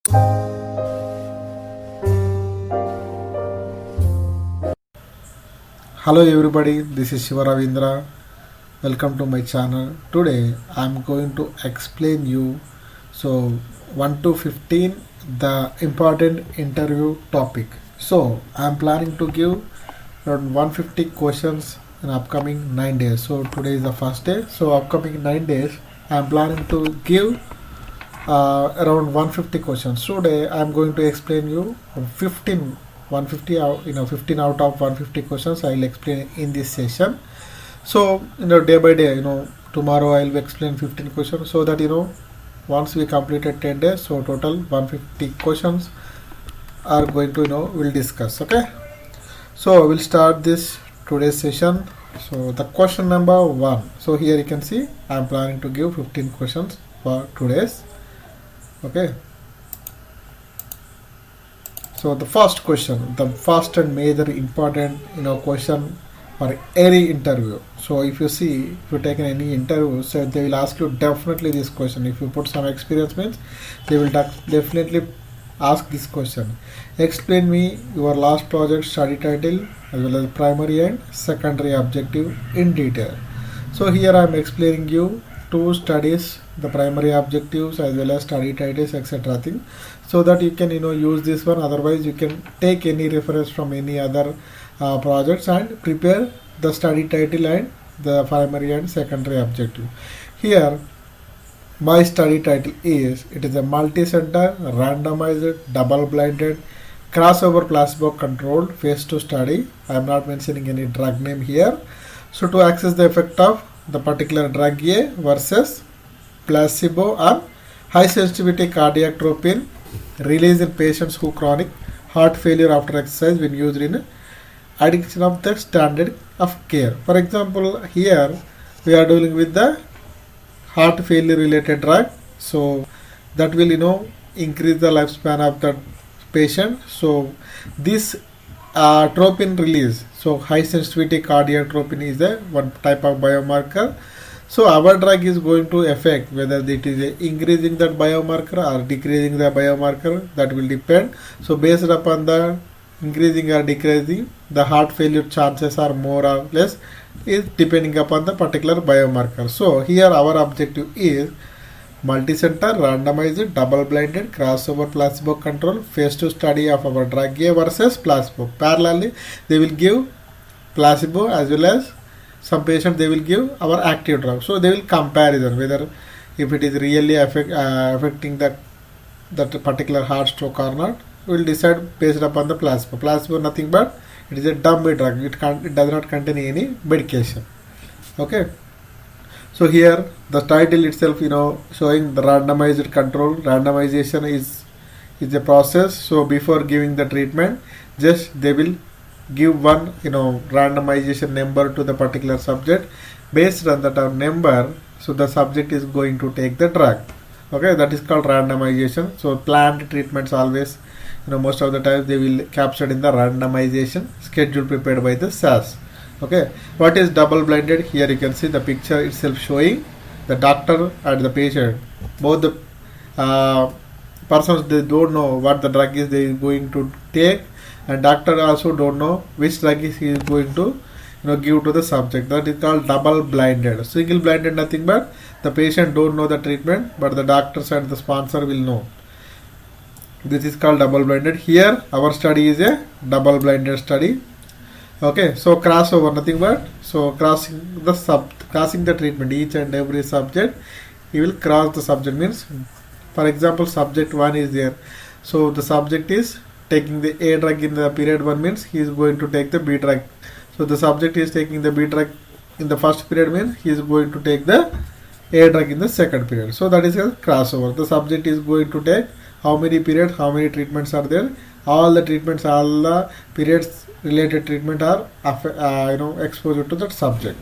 Hello everybody, this is Shiva Ravindra. Welcome to my channel. Today I am going to explain you 1 to 15 the important interview topic. So I am planning to give around 150 questions in upcoming 9 days. So today is the first day. So upcoming 9 days I am planning to give around 150 questions. Today I am going to explain you 15 150 out 15 out of 150 questions I will explain in this session. So day by day, tomorrow I will explain 15 questions, so that once we completed 10 days, so total 150 questions are going to we'll discuss. Okay, so we'll start this today's session. So the question number 1. So here you can see I am planning to give 15 questions for today's. Okay, so the first question, the first and major important question for any interview. So if you see, if you take any interview, so they will ask you definitely this question. If you put some experience means, they will definitely ask this question. Explain me your last project study title as well as primary and secondary objective in detail. So here I am explaining you two studies, the primary objectives as well as study titles, etc. thing, so that you can use this one. Otherwise, you can take any reference from any other projects and prepare the study title and the primary and secondary objective. Here my study title is, it is a multi-center randomized double-blinded crossover placebo controlled phase 2 study. I am not mentioning any drug name here. So to access the effect of the particular drug A versus placebo on high sensitivity cardiac troponin release in patients who chronic heart failure after exercise when used in addiction of the standard of care. For example, here we are dealing with the heart failure related drug, so that will increase the lifespan of the patient. So this troponin release, so high sensitivity cardiac troponin is the one type of biomarker. So our drug is going to affect whether it is increasing that biomarker or decreasing the biomarker. That will depend. So based upon the increasing or decreasing, the heart failure chances are more or less, is depending upon the particular biomarker. So here our objective is multi-center randomized double-blinded crossover placebo control phase 2 study of our drug A versus placebo. Parallelly, they will give placebo as well as some patients they will give our active drug. So they will comparison whether if it is really affecting that particular heart stroke or not. We will decide based upon the placebo. Placebo nothing but it is a dummy drug. It does not contain any medication. Okay. So here the title itself, showing the randomized control. Randomization is a process. So before giving the treatment, just they will give one randomization number to the particular subject. Based on that number, so the subject is going to take the drug. Okay, that is called randomization. So planned treatments always, most of the times they will captured in the randomization schedule prepared by the SAS. Okay, what is double blinded? Here you can see the picture itself showing the doctor and the patient, both the persons, they don't know what the drug is they are going to take, and doctor also don't know which drug is he is going to give to the subject. That is called double blinded. Single blinded nothing but the patient don't know the treatment, but the doctors and the sponsor will know. This is called double blinded. Here our study is a double blinded study. Okay, so crossover nothing but, so crossing the treatment, each and every subject he will cross the subject. Means, for example, subject 1 is there, so the subject is taking the A drug in the period 1 means he is going to take the B drug. So the subject is taking the B drug in the first period means he is going to take the A drug in the second period. So that is a crossover. The subject is going to take how many periods, how many treatments are there. All the treatments, all the periods related treatment are exposure to that subject.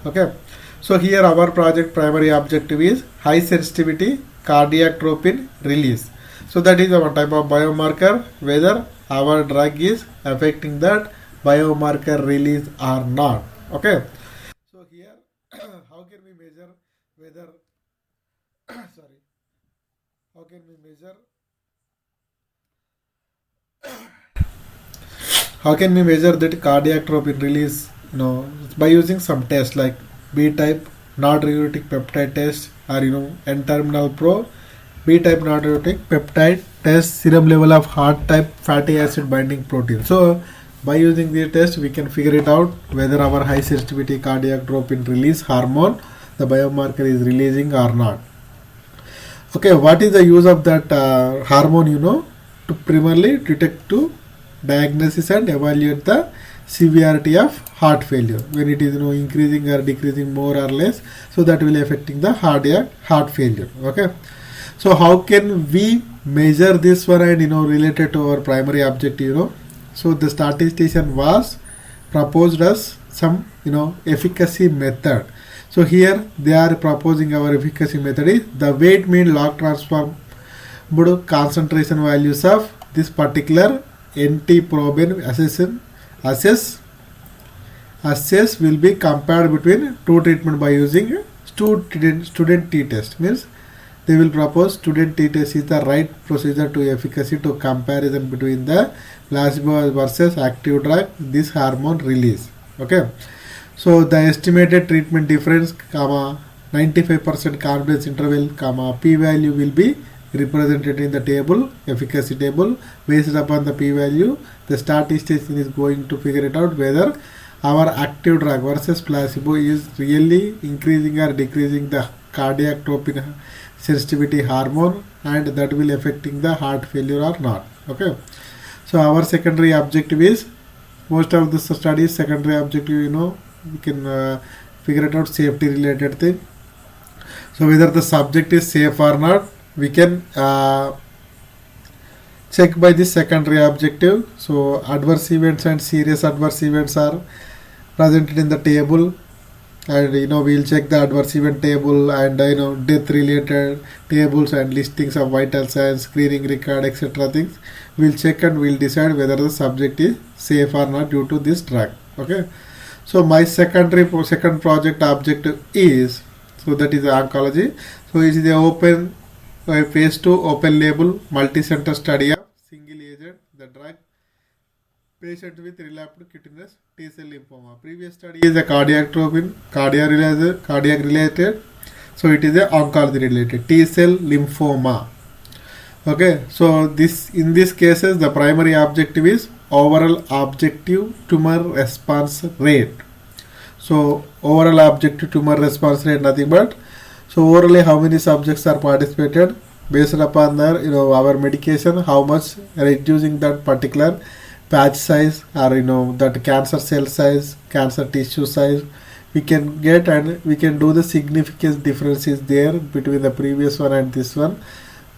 Okay, so here our project primary objective is high sensitivity cardiac troponin release. So that is our type of biomarker, whether our drug is affecting that biomarker release or not. Okay, so here how can we measure whether sorry, how can we measure How can we measure that cardiac troponin release? By using some tests like B-type non-diuretic peptide test, or N-terminal pro B-type non-diuretic peptide test serum level of hard type fatty acid binding protein. So by using these tests, we can figure it out whether our high sensitivity cardiac troponin release hormone, the biomarker, is releasing or not. Okay, what is the use of that hormone? To primarily detect, to diagnosis and evaluate the severity of heart failure when it is increasing or decreasing more or less, so that will affecting the heart failure. Okay, so how can we measure this one and related to our primary objective? So the statistician was proposed us some efficacy method. So here they are proposing our efficacy method is the weight mean log transform concentration values of this particular NT-proBNP assess will be compared between two treatment by using student t-test. Means they will propose student t-test is the right procedure to efficacy to comparison between the placebo versus active drug this hormone release. Okay, so the estimated treatment difference, 95% confidence interval, p-value will be represented in the table, efficacy table. Based upon the p-value, the statistician is going to figure it out whether our active drug versus placebo is really increasing or decreasing the cardiac troponin sensitivity hormone, and that will affecting the heart failure or not. Okay, so our secondary objective is, most of the studies secondary objective, we can figure it out safety related thing. So whether the subject is safe or not, we can check by this secondary objective. So adverse events and serious adverse events are presented in the table, and we'll check the adverse event table and death related tables and listings of vital signs, screening record, etc. things we'll check, and we'll decide whether the subject is safe or not due to this drug. Okay, so my second project objective is, so that is oncology. So it is the open phase 2 open label multi-center study of single agent the drug patient with relapsed cutaneous T-cell lymphoma. Previous study is a cardiac troponin, cardiac related. So it is a oncology related T-cell lymphoma. Okay, so in these cases the primary objective is overall objective tumor response rate. So overall objective tumor response rate, nothing but, so overall how many subjects are participated based upon their our medication, how much reducing that particular patch size or that cancer cell size, cancer tissue size we can get, and we can do the significant differences there between the previous one and this one,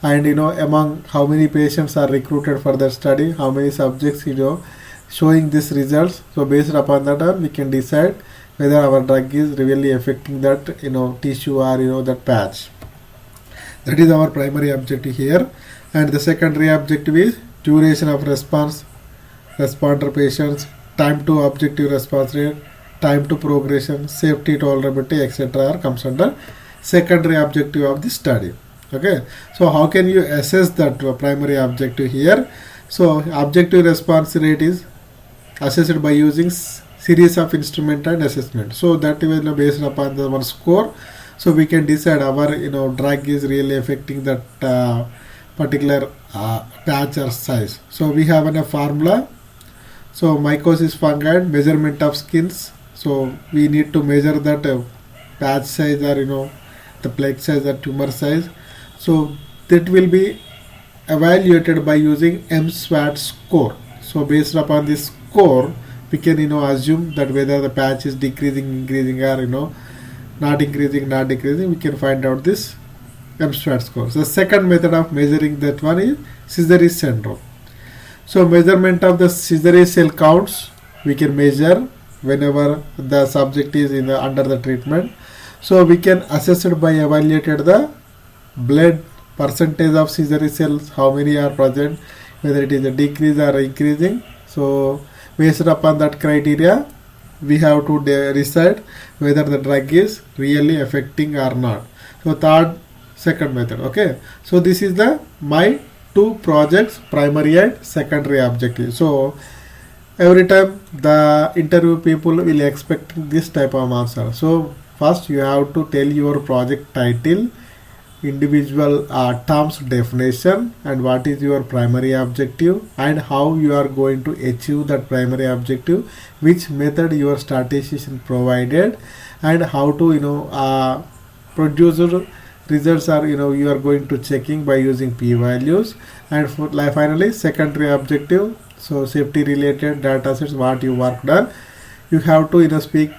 and among how many patients are recruited for the study, how many subjects showing these results. So based upon that we can decide whether our drug is really affecting that tissue or that patch. That is our primary objective here, and the secondary objective is duration of response, responder patients, time to objective response rate, time to progression, safety, tolerability, etc. comes under secondary objective of the study. Okay, so how can you assess that primary objective here? So objective response rate is assessed by using series of instrument and assessment. So that will based upon the one score. So we can decide our drug is really affecting that particular patch or size. So we have a formula. So mycosis fungi, measurement of skins. So we need to measure that patch size or the plaque size or tumor size. So that will be evaluated by using MSWAT score. So based upon this score, we can assume that whether the patch is decreasing, increasing, or not increasing, not decreasing. We can find out this MSWAT score. So the second method of measuring that one is Sézary syndrome. So measurement of the Sézary cell counts we can measure whenever the subject is under the treatment. So we can assess it by evaluated the blood percentage of Sézary cells, how many are present, whether it is a decrease or increasing. So based upon that criteria we have to decide whether the drug is really affecting or not. So second method. Okay, so this is my two projects, primary and secondary objective. So every time the interview people will expect this type of answer. So first you have to tell your project title, individual terms definition, and what is your primary objective and how you are going to achieve that primary objective, which method your statistician provided, and how to produce results are you are going to checking by using p values. And for finally secondary objective, so safety related data sets what you worked on, you have to speak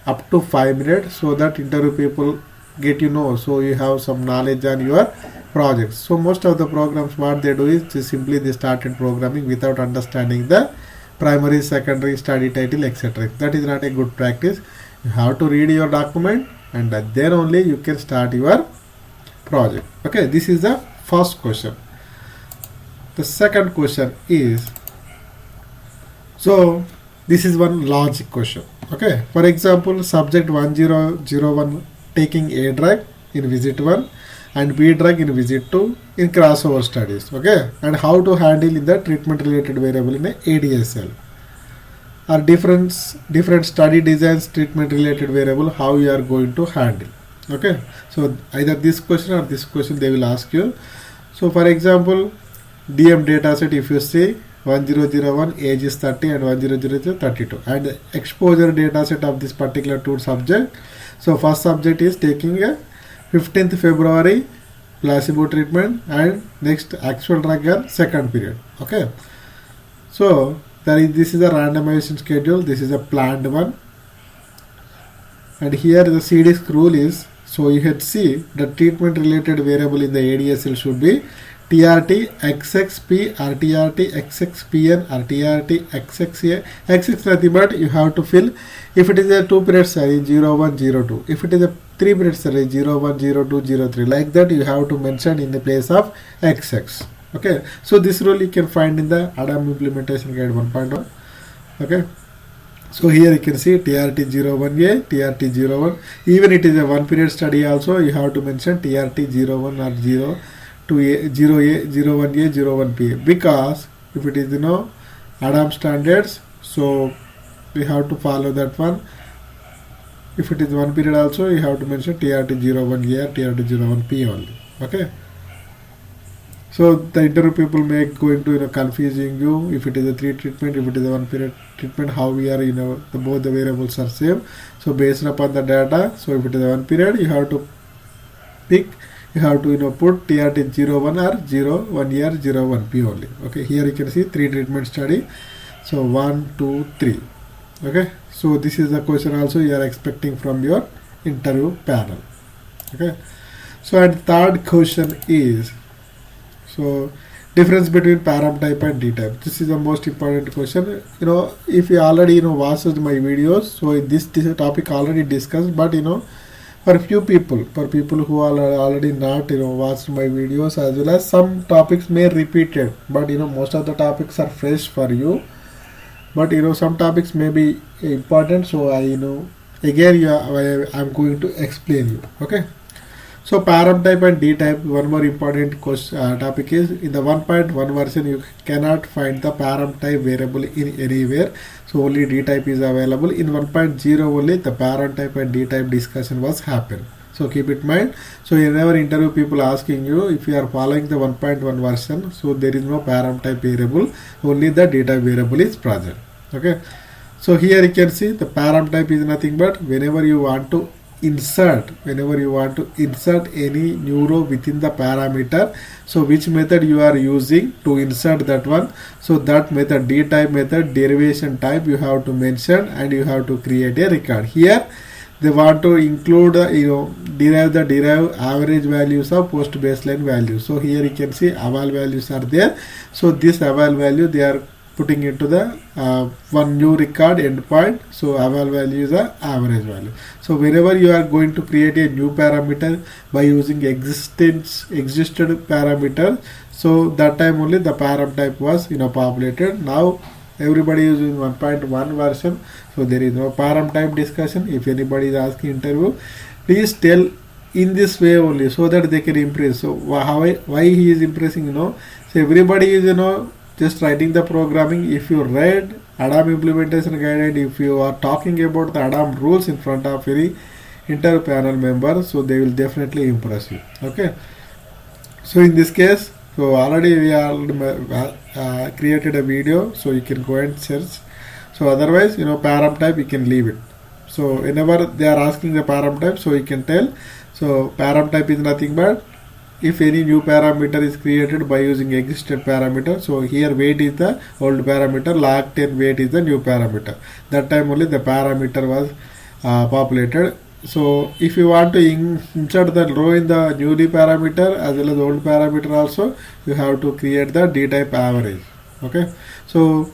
up to 5 minutes so that interview people get so you have some knowledge on your projects. So most of the programs what they do is simply they started programming without understanding the primary, secondary, study title, etc. That is not a good practice. You have to read your document and then only you can start your project. Okay, this is the first question. The second question is, so this is one logic question. Okay, for example, subject 1001 taking A drug in visit 1 and B drug in visit 2 in crossover studies. Okay, and how to handle in the treatment related variable in a ADSL, or different study designs treatment related variable, how you are going to handle. Okay, so either this question or this question they will ask you. So for example, DM dataset, if you say 1001 age is 30 and 1000 32, and the exposure dataset of this particular two subject. So first subject is taking a 15th February placebo treatment and next actual drug on second period. Okay, so this is a randomization schedule, this is a planned one, and here the CDISC rule is, so you had see the treatment related variable in the ADSL should be TRT XXP or TRT XXPN or TRT XXA. XX nothing but you have to fill. If it is a 2 period study 01 02, if it is a 3 period study 01 02 03, like that you have to mention in the place of XX. Okay, so this rule you can find in the ADAM implementation guide 1.1. Okay, so here you can see TRT 01A, TRT 01. Even it is a 1 period study also, you have to mention TRT 01 or 0 to A, 0A, 01A, 01P, because if it is ADAM standards, so we have to follow that one. If it is 1 period also, you have to mention TRT 01A or TRT 01P only. Okay, so the interview people may going to confusing you if it is a 3 treatment, if it is a 1 period treatment, how we are both the variables are same. So based upon the data, so if it is a 1 period, you have to pick, you have to put TRT 01 or 01 year 01P only. Okay, here you can see 3 treatment study, so 1 2 3. Okay, so this is the question also you are expecting from your interview panel. Okay, so and third question is, so difference between param type and D type. This is the most important question. If you already watched my videos, so this topic already discussed, but for few people, who are already not watched my videos, as well as some topics may repeated, but most of the topics are fresh for you, but some topics may be important, so I again I'm going to explain you. Okay, so param type and D type, one more important topic is, in the 1.1 version you cannot find the param type variable in anywhere, so only D type is available. In 1.0 only the param type and D type discussion was happen, so keep it in mind. So whenever interview people asking you if you are following the 1.1 version, so there is no param type variable, only the D type variable is present. Okay, so here you can see the param type is nothing but whenever you want to insert any neuro within the parameter, so which method you are using to insert that one, so that method, D type method derivation type you have to mention, and you have to create a record. Here they want to include derive average values of post baseline values. So here you can see eval values are there, so this eval value they are putting into the one new record endpoint, so eval value is the average value. So whenever you are going to create a new parameter by using existed parameter, so that time only the param type was populated. Now everybody is in 1.1 version, so there is no param type discussion. If anybody is asking interview, please tell in this way only, so that they can impress. So why he is impressing, so everybody is, just writing the programming. If you read ADAM implementation guide, if you are talking about the ADAM rules in front of any inter panel member, so they will definitely impress you. Okay, so in this case, so already we are created a video, so you can go and search. So otherwise, param type you can leave it. So whenever they are asking the param type, so you can tell. So param type is nothing but if any new parameter is created by using existed parameter. So here weight is the old parameter, log 10 weight is the new parameter. That time only the parameter was populated. So if you want to insert the row in the newly parameter as well as old parameter also, you have to create the D type average. Okay, so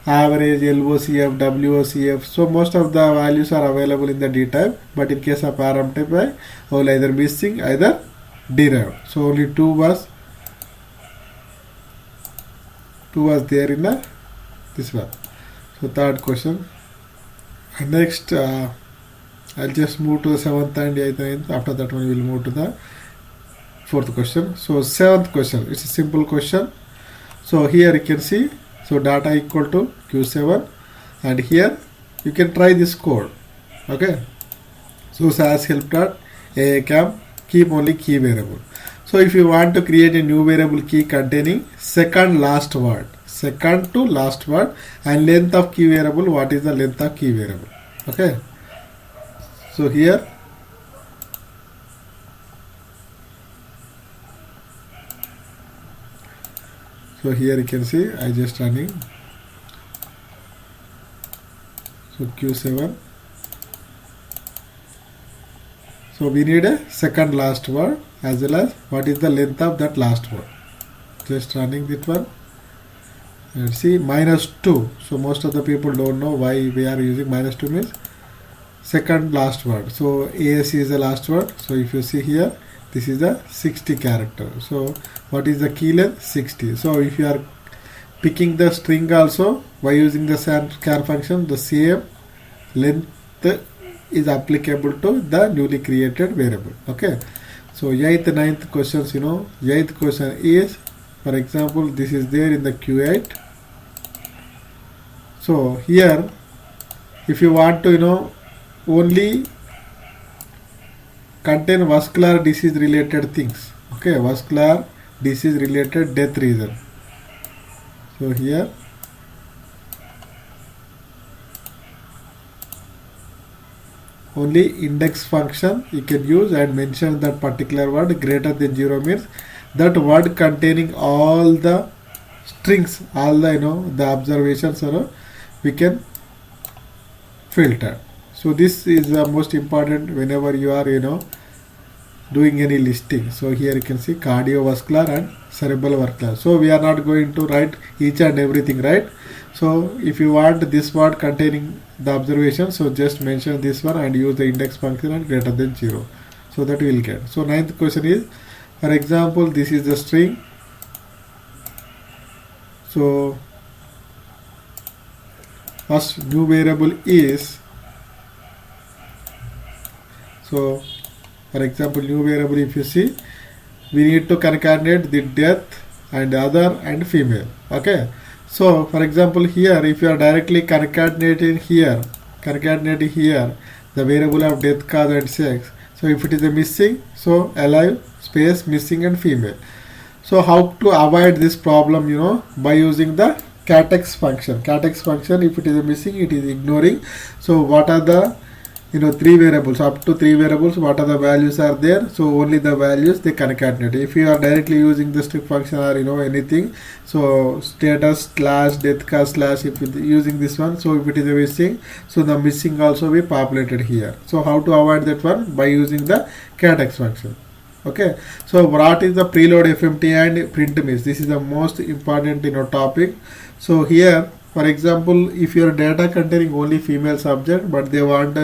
average, LOCF, WOCF, so most of the values are available in the D type, but in case of param type I will either missing, either derived. So only two was there in this one. So third question. Next I'll just move to the 7th and 8th and after that one we will move to the 4th question. So 7th question, it's a simple question. So here you can see, so data equal to Q7, and here you can try this code. Okay, so SAS help dot AACAM keep only key variable. So if you want to create a new variable key containing second to last word and length of key variable, what is the length of key variable? Okay, so here you can see I just running. So Q7, so we need a second last word as well as what is the length of that last word. Just running this one and see -2. So most of the people don't know why we are using -2, means second last word. So ASC is the last word. So if you see here, this is the 60 character. So what is the key length? 60. So if you are picking the string also by using the char function, the same length is applicable to the newly created variable. Okay, so 8th, 9th questions, 8th question is, for example, this is there in the Q8. So here if you want to only contain vascular disease related things, okay, vascular disease related death reason. So here only index function you can use and mention that particular word. Greater than 0 means that word containing all the strings, all the the observations we can filter. So this is the most important whenever you are doing any listing. So here you can see cardiovascular and cerebral vascular. So we are not going to write each and everything, right? So if you want this word containing the observation, so just mention this one and use the index function and greater than 0. So that we will get. So 9th question is, for example, this is the string. So first new variable is, so for example new variable, if you see, we need to concatenate the death and other and female. Okay, so for example here if you are directly concatenating here the variable of death, cause and sex, so if it is a missing, so alive space missing and female. So how to avoid this problem, by using the catex function. Catex function, if it is a missing, it is ignoring. So what are the 3 variables, up to 3 variables, what are the values are there, so only the values they concatenate. If you are directly using the strip function or anything, so status slash death cause slash, if using this one, so if it is a missing, so the missing also be populated here. So how to avoid that one? By using the catex function. Okay, so what is the preload FMT and print miss? This is the most important topic. So here for example, if your data containing only female subject, but they want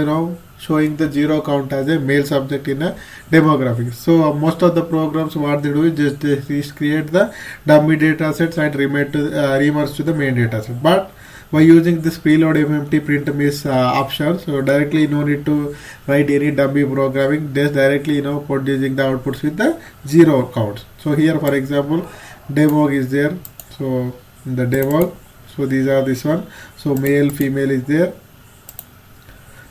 showing the 0 count as a male subject in a demographic. So most of the programs what they do is just create the dummy data sets and remerge to the main data set. But by using this preload FMT print miss option. So directly no need to write any dummy programming, just directly producing the outputs with the zero counts. So here for example debug is there, so in the debug, so these are this one, so male female is there.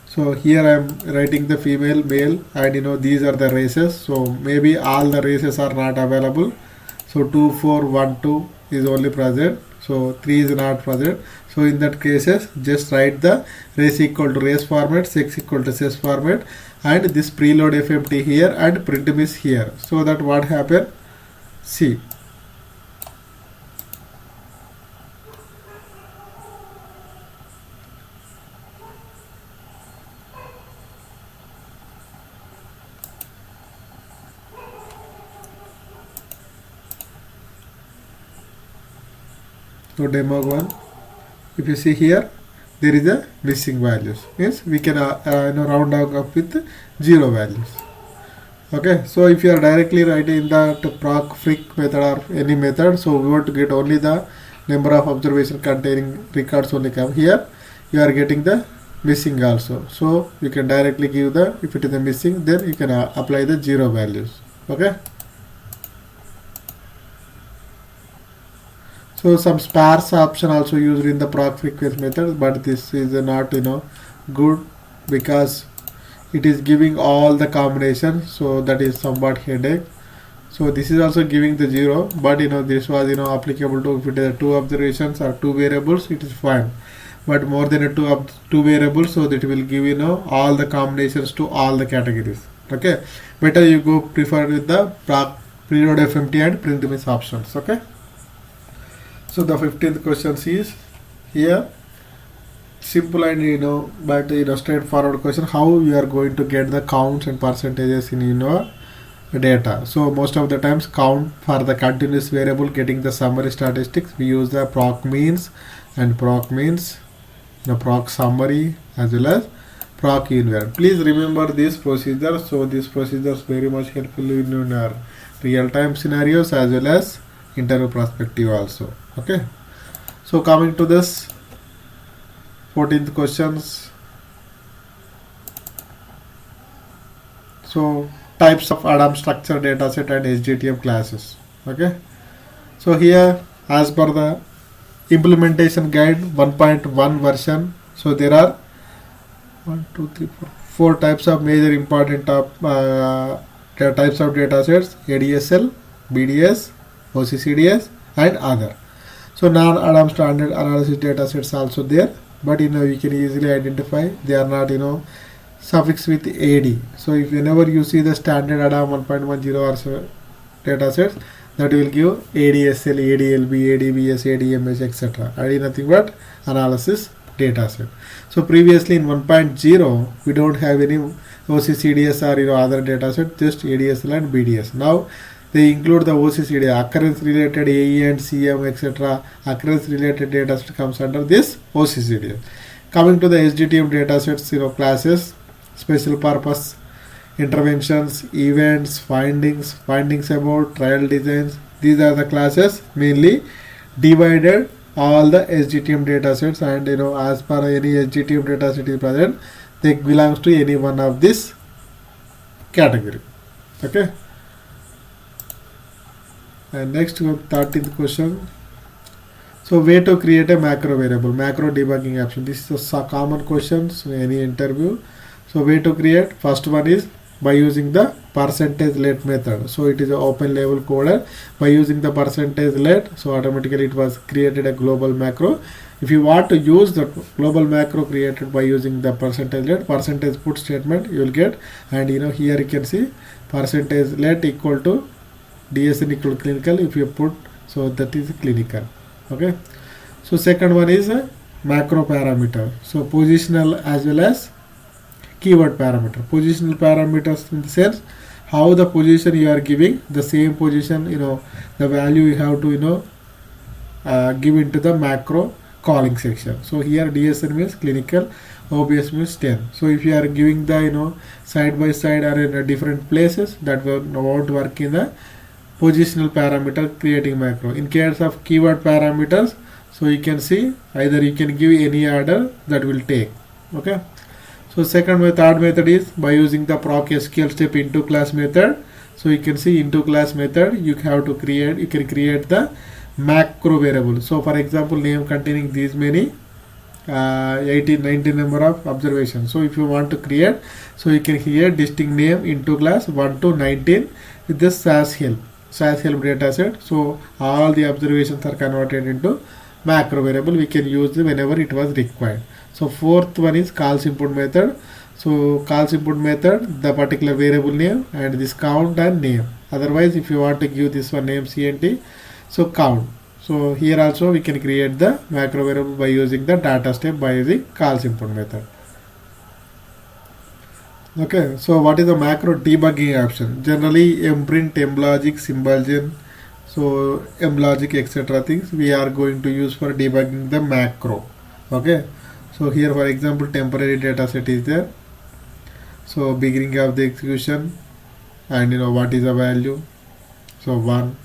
So here I am writing the female male, and these are the races, so maybe all the races are not available. So 2 4 1 2 is only present, so 3 is not present. So in that cases just write the race equal to race format, sex equal to sex format, and this preload FMT here and print miss here, so that what happen, see. So demo 1, if you see here there is a missing values, means we can round up with 0 values. Okay, so if you are directly writing in the proc freq method or any method, so we want to get only the number of observation containing records only come here, you are getting the missing also, so you can directly give the, if it is a missing, then you can apply the 0 values. Okay, so some sparse option also used in the proc frequency method, but this is not good because it is giving all the combinations, so that is somewhat headache. So this is also giving the 0, but this was applicable to if it is 2 observations or 2 variables, it is fine, but more than a 2 variables, so that will give all the combinations to all the categories. Okay, better you go prefer with the preload FMT and print miss options. Okay, so the 15th question is here, simple and but straightforward question, how you are going to get the counts and percentages in data. So most of the times count for the continuous variable, getting the summary statistics, we use the proc means and proc means, the proc summary as well as proc invariant. Please remember this procedure, so this procedure is very much helpful in our real-time scenarios as well as interview perspective also. Okay, so coming to this 14th questions, so types of Adam structure dataset and SGTM classes. Okay, so here as per the implementation guide 1.1 version, so there are 4 types of major important types of datasets: ADSL, BDS, OCCDS and other. So non-Adam standard analysis datasets also there, but you can easily identify they are not suffix with AD. So if whenever you see the standard Adam 1.10 or datasets, that will give ADSL, ADLB, ADBS, ADMS, etc. ID nothing but analysis dataset. So previously in 1.0 we don't have any OCCDS or other dataset, just ADSL and BDS. Now they include the OCCD, occurrence related AE and CM, etc. Occurrence related dataset comes under this OCCD. Coming to the SGTM datasets, classes, special purpose, interventions, events, findings about, trial designs. These are the classes mainly divided all the SGTM datasets, and as per any SGTM dataset is present, they belongs to any one of this category. Okay. And next 13th question. So way to create a macro variable, macro debugging option. This is a common question in any interview. So way to create, first one is by using the percentage let method. So it is an open level coder. By using the percentage let, so automatically it was created a global macro. If you want to use the global macro created by using the percentage let, percentage put statement you will get, and here you can see percentage let equal to DSN equal to clinical. If you put, so that is clinical. Okay, so second one is a macro parameter, so positional as well as keyword parameter. Positional parameters in the sense how the position you are giving, the same position the value you have to give into the macro calling section. So here DSN means clinical, OBS means 10. So if you are giving the side by side or in different places, that will not work in the positional parameter creating macro. In case of keyword parameters, So you can see either you can give any order that will take. Okay. So third method is by using the proc SQL step into class method. So you can see into class method you can create the macro variable. So for example, name containing these many 18 19 number of observations. So if you want to create, so you can here distinct name into class 1 to 19 with this SAS help data set. So all the observations are converted into macro variable. We can use them whenever it was required. So fourth one is calls input method. So calls input method, the particular variable name and this count and name. Otherwise, if you want to give this one name CNT, so count. So here also we can create the macro variable by using the data step by using calls input method. Okay, so what is the macro debugging option? Generally mprint, mlogic, symbolgen, so mlogic etc. things we are going to use for debugging the macro. Okay, so here for example temporary data set is there. So beginning of the execution and what is the value. So 1.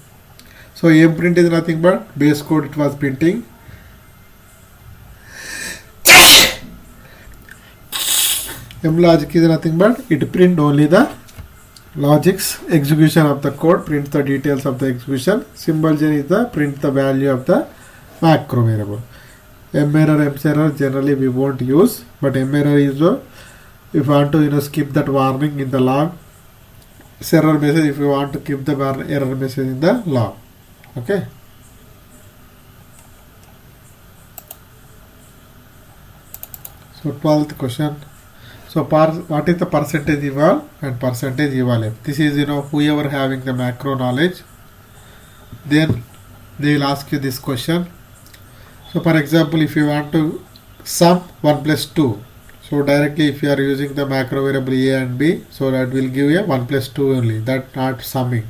So mprint is nothing but base code it was printing. Mlogic is nothing but it print only the logics execution of the code, print the details of the execution. Symbolgen is the print the value of the macro variable. Merror, mserror generally we won't use, but merror is if you want to skip that warning in the log. Error message if you want to keep the error message in the log. Okay. So 12th question. So what is the percentage eval and percentage eval? This is whoever having the macro knowledge, then they will ask you this question. So for example, if you want to sum 1 plus 2, so directly if you are using the macro variable a and b, so that will give you 1 plus 2 only, that not summing.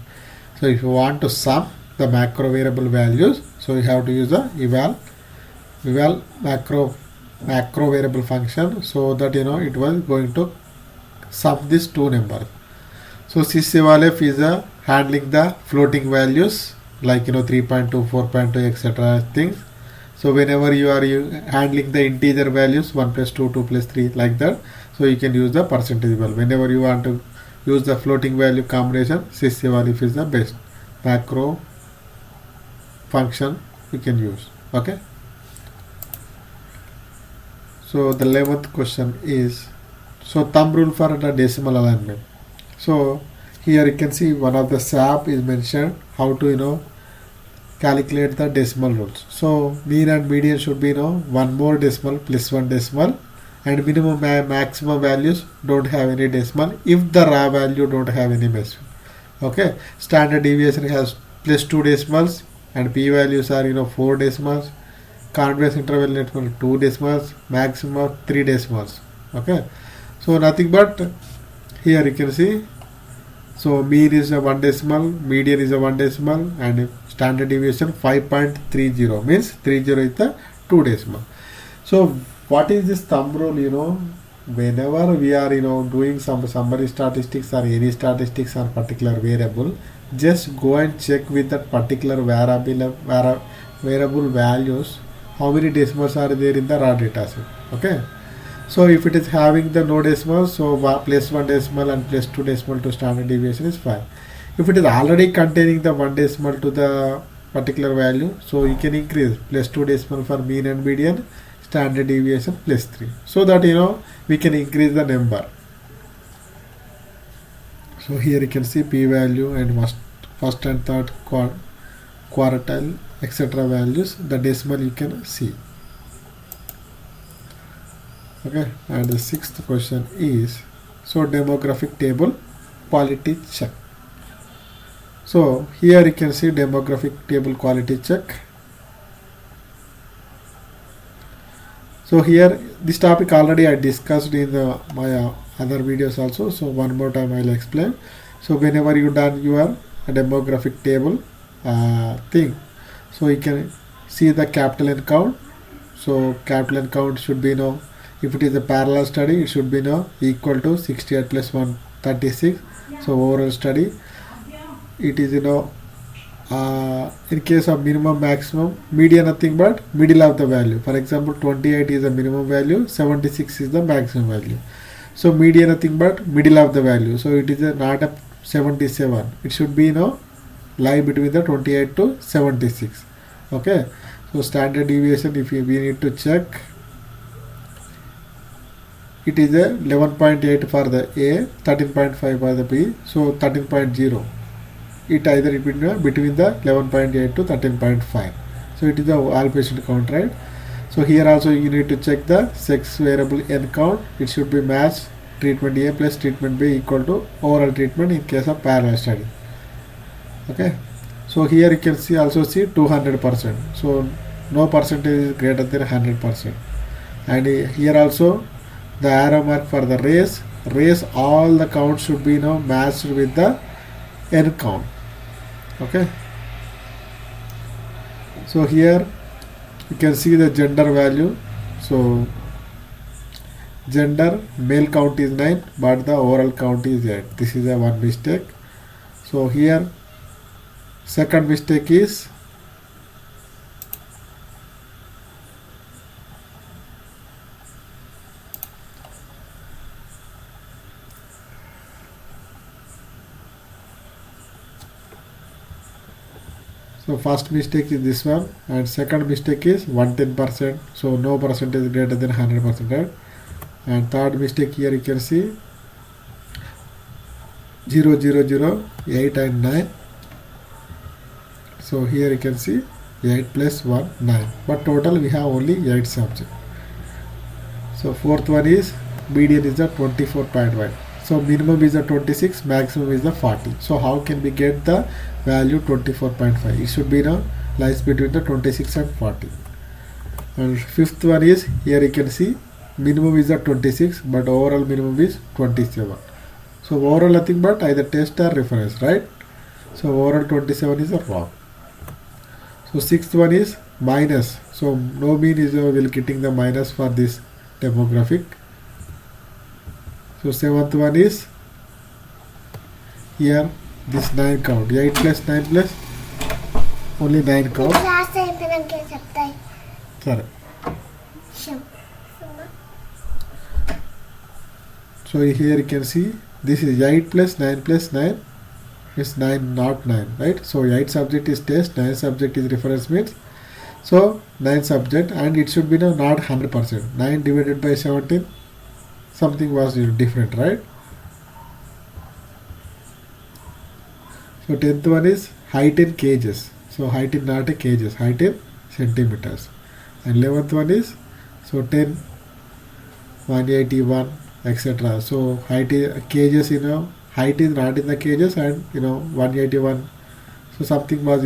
So if you want to sum the macro variable values, so you have to use the eval macro variable function, so that it was going to sum these two numbers. So sysevalf is handling the floating values like 3.2, 4.2 etc. things. So whenever you are handling the integer values 1 plus 2, 2 plus 3 like that, so you can use the percentage eval. Whenever you want to use the floating value combination, sysevalf is the best macro function you can use. Okay. So the 11th question is, so thumb rule for the decimal alignment. So here you can see one of the SAP is mentioned how to calculate the decimal rules. So mean and median should be one more decimal plus one decimal, and minimum maximum values don't have any decimal if the raw value don't have any decimal. Okay, standard deviation has plus 2 decimals and p values are 4 decimals. Confidence interval network 2 decimals, maximum 3 decimals. Okay, so nothing but here you can see, so mean is a 1 decimal, median is a 1 decimal, and standard deviation 5.30 means 30 is the 2 decimal. So what is this thumb rule? Whenever we are doing some summary statistics or any statistics on particular variable, just go and check with that particular variable values how many decimals are there in the raw data set. Okay, so if it is having the no decimals, so plus 1 decimal and plus 2 decimal to standard deviation is fine. If it is already containing the 1 decimal to the particular value, so you can increase plus 2 decimal for mean and median, standard deviation plus 3, so that we can increase the number. So here you can see p value and first and third quartile etc. values, the decimal you can see. Okay, and the 6th question is, so demographic table quality check. So here you can see demographic table quality check. So here this topic already I discussed in my other videos also, so one more time I will explain. So whenever you done your demographic table thing, so you can see the capital N count. So capital N count should be if it is a parallel study, it should be equal to 68 plus 136. So overall study, it is In case of minimum maximum, median nothing but middle of the value. For example, 28 is the minimum value, 76 is the maximum value. So median nothing but middle of the value. So it is not a 77. It should be lie between the 28 to 76. Okay. So standard deviation, if we need to check, it is a 11.8 for the A, 13.5 for the B. So 13.0. It either between the 11.8 to 13.5. So it is the all patient count, right? So here also you need to check the sex variable n count. It should be matched treatment A plus treatment B equal to overall treatment in case of parallel study. Okay. So here you can see 200%. So no percentage is greater than 100%. And here also the arrow mark for the race all the counts should be matched with the n count. Okay. So here you can see the gender value. So gender male count is 9 but the overall count is 8. This is a one mistake. So here second mistake is so first mistake is this one and second mistake is 110%. So no percentage greater than 100%, right? And third mistake here you can see 0, 0, 0, 8 and 9. So here you can see 8 plus 1, 9. But total we have only 8 subjects. So fourth one is median is the 24.1. So minimum is the 26, maximum is the 40. So how can we get the value 24.5? It should be lies between the 26 and 40. And fifth one is here you can see minimum is the 26 but overall minimum is 27. So overall nothing but either test or reference, right? So overall 27 is wrong. So sixth one is minus. So no mean is will getting the minus for this demographic. So seventh one is here this 9 count. 8 plus 9 plus only 9 count. Sorry. So here you can see this is 8 plus 9 plus 9 is 9 not 9, right? So 8 subject is test, 9 subject is reference means. So 9 subject and it should be not 100%. 9 divided by 17 something was different, right? So 10th one is height in kgs. So height in not a kgs, height in centimeters. And 11th one is so 10, 181, etc. So height is kgs, height is not in the kgs and 181. So something was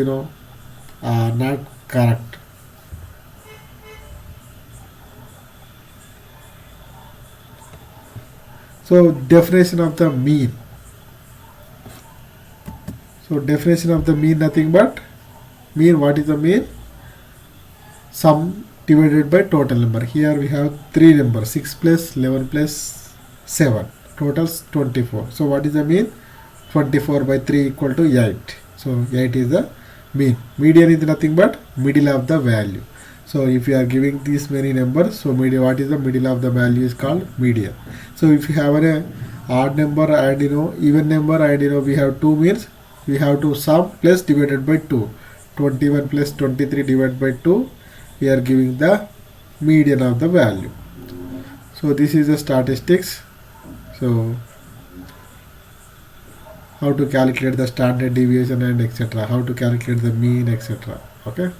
not correct. So definition of the mean. So definition of the mean nothing but mean. What is the mean? Sum divided by total number. Here we have 3 numbers, 6 plus 11 plus 7. Totals 24. So what is the mean? 24 by 3 equal to 8. So 8 is the mean. Median is nothing but middle of the value. So if you are giving these many numbers, so median, what is the middle of the value is called median. So if you have an odd number and even number and we have 2 means we have to sum plus divided by 2. 21 plus 23 divided by 2. We are giving the median of the value. So this is the statistics. So how to calculate the standard deviation and etc. How to calculate the mean, etc. Okay.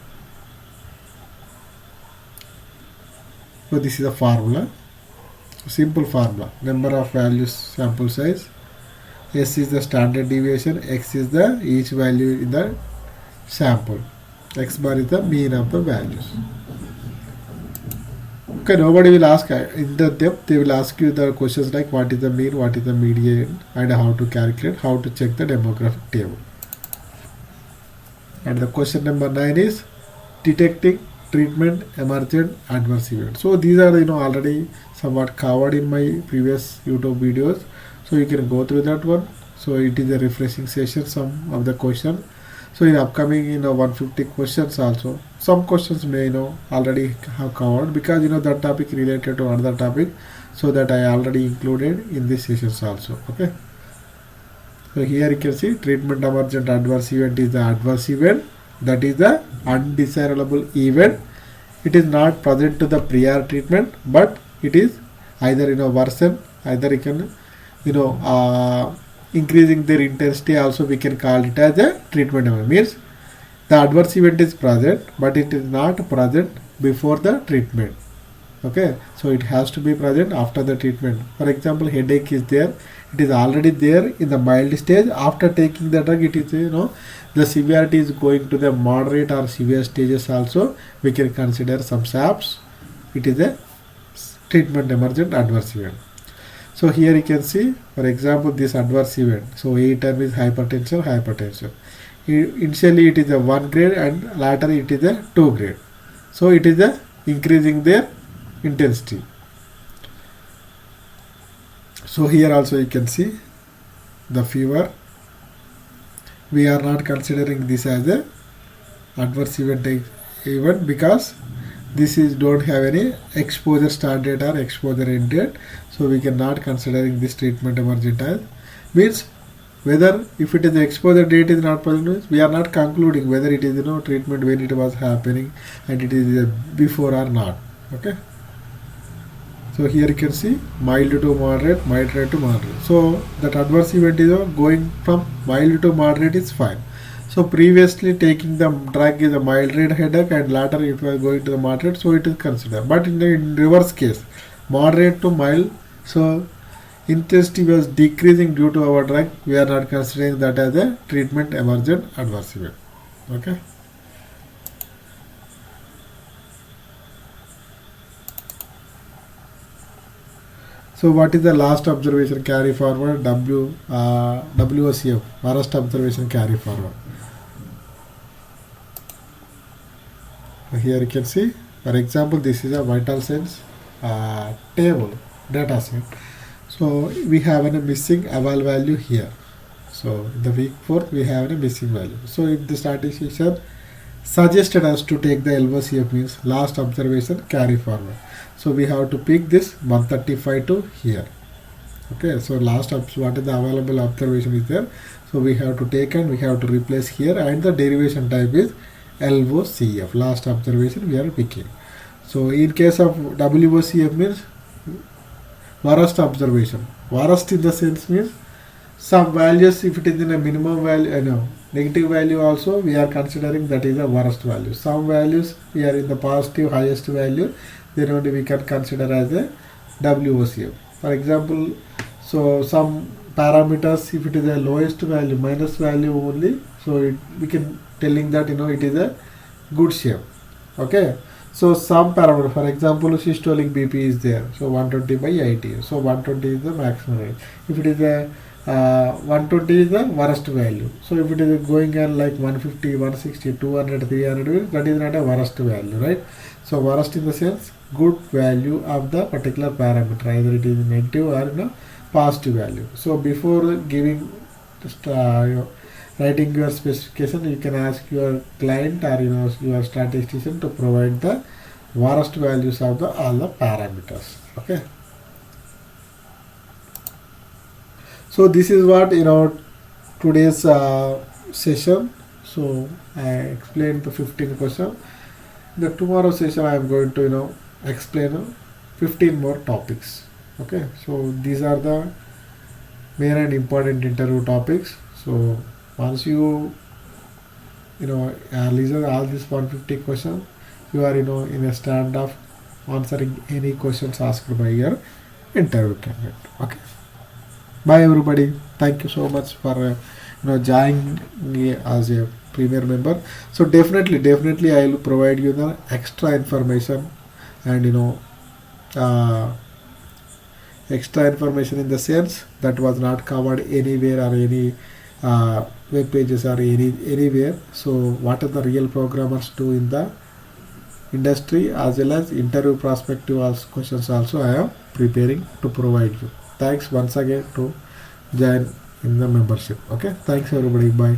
So this is a formula. Simple formula. Number of values, sample size. S is the standard deviation. X is the each value in the sample. X bar is the mean of the values. Okay, nobody will ask in the depth. They will ask you the questions like what is the mean, what is the median, and how to calculate, how to check the demographic table. And the question number 9 is detecting treatment emergent adverse event. So these are already somewhat covered in my previous YouTube videos. So you can go through that one. So it is a refreshing session, some of the question. So in upcoming 150 questions also, some questions may already have covered, because that topic related to another topic, so that I already included in this sessions also. Okay. So here you can see treatment emergent adverse event is the adverse event, that is the undesirable event. It is not present to the prior treatment, but it is either worsen, either you can increasing their intensity also, we can call it as a treatment event. Means the adverse event is present, but it is not present before the treatment. Okay, so it has to be present after the treatment. For example, headache is there, it is already there in the mild stage. After taking the drug, it is the severity is going to the moderate or severe stages also, we can consider some SAPs. It is a treatment emergent adverse event. So here you can see, for example, this adverse event. So A term is hypertension. Initially it is a 1 grade and later it is a 2 grade. So it is a increasing their intensity. So here also you can see the fever. We are not considering this as a adverse event because this is don't have any exposure start date or exposure end date, so we cannot considering this treatment emergent as. Means whether if it is the exposure date is not present, we are not concluding whether it is treatment when it was happening and it is before or not. Okay. So here you can see mild to moderate, moderate to moderate. So that adverse event is going from mild to moderate is fine. So previously taking the drug is a mild headache and later it was going to the moderate, so it is considered. But in the reverse case, moderate to mild, so intensity was decreasing due to our drug, we are not considering that as a treatment emergent adverse event. Okay. So what is the last observation carry forward? WOCF, worst observation carry forward. Here you can see, for example, this is a vital signs table data set. So we have a missing eval value here. So in the week 4 we have a missing value. So if the statistician suggested us to take the LOCF, means last observation carry forward. So we have to pick this 135 to here. Okay, so last what is the available observation is there. So we have to take and we have to replace here, and the derivation type is LOCF, last observation we are picking. So in case of WOCF means worst observation. Worst in the sense means some values, if it is in a minimum value, negative value also we are considering that is a worst value. Some values we are in the positive highest value, then only we can consider as a WOCF. For example, so some parameters, if it is a lowest value, minus value only, so we can telling that it is a good shape. Okay, so some parameter, for example, systolic BP is there, so 120 by 80, so 120 is the maximum range. If it is a 120 is the worst value, so if it is going on like 150, 160, 200, 300, that is not a worst value, right? So worst in the sense good value of the particular parameter, either it is negative or positive value. So before giving writing your specification, you can ask your client or your statistician to provide the worst values of all the parameters. Okay. So this is what today's session. So I explained the 15 question. The tomorrow session I am going to explain 15 more topics. Okay. So these are the main and important interview topics. So once you listen all these 150 questions, you are in a stand of answering any questions asked by your interview candidate. Okay. Bye everybody. Thank you so much for joining me as a premier member. So definitely I will provide you the extra information and extra information in the sense that was not covered anywhere or any web pages or anywhere. So what are the real programmers do in the industry, as well as interview prospective questions also I am preparing to provide you. Thanks once again to join in the membership. Okay, thanks everybody. Bye.